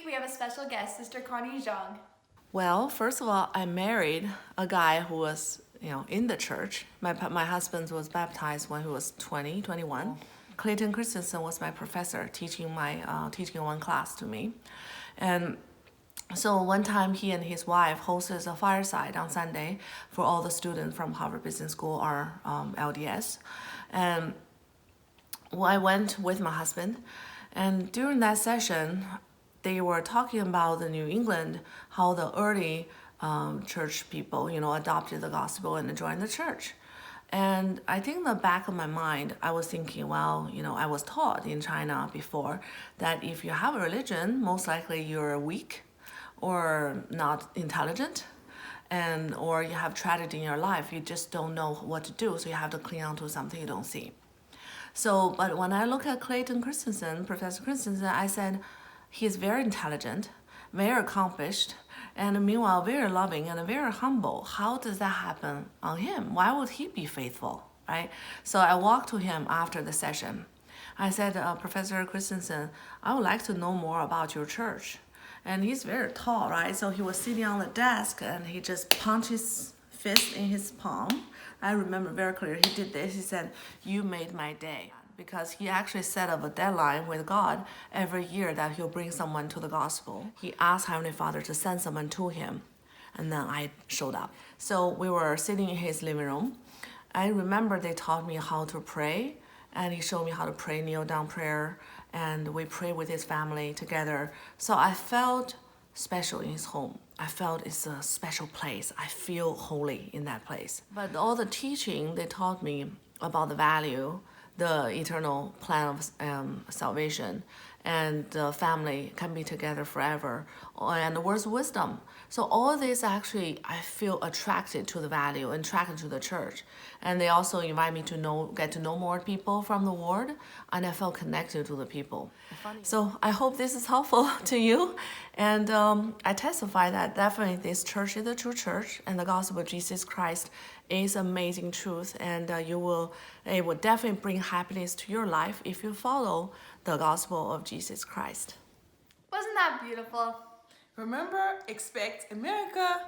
we have a special guest, Sister Connie Zhang. Well, first of all, I married a guy who was, in the church. My husband was baptized when he was 20, 21. Oh. Clayton Christensen was my professor, teaching one class to me. And so one time he and his wife hosted a fireside on Sunday for all the students from Harvard Business School or LDS. And I went with my husband. And during that session, they were talking about the New England, how the early church people, adopted the gospel and joined the church. And I think in the back of my mind, I was thinking, well, I was taught in China before that if you have a religion, most likely you're weak or not intelligent, or you have tragedy in your life, you just don't know what to do, so you have to cling on to something you don't see. So, but when I look at Clayton Christensen, Professor Christensen, I said, he's very intelligent, very accomplished, and meanwhile very loving and very humble. How does that happen on him? Why would he be faithful, right? So I walked to him after the session. I said, Professor Christensen, I would like to know more about your church. And he's very tall, right? So he was sitting on the desk and he just punched his fist in his palm. I remember very clearly, he did this. He said, "You made my day." Because he actually set up a deadline with God every year that he'll bring someone to the gospel. He asked Heavenly Father to send someone to him, and then I showed up. So we were sitting in his living room. I remember they taught me how to pray, and he showed me how to pray kneel down prayer, and we prayed with his family together. So I felt special in his home. I felt it's a special place. I feel holy in that place. But all the teaching they taught me about the value, the eternal plan of salvation, and the family can be together forever, and the words of wisdom. So all this actually, I feel attracted to the value and attracted to the church. And they also invite me to get to know more people from the ward, and I felt connected to the people. So I hope this is helpful to you. And I testify that definitely this church is the true church, and the gospel of Jesus Christ is amazing truth, and it will definitely bring happiness to your life if you follow the gospel of Jesus Christ. Wasn't that beautiful? Remember, expect America.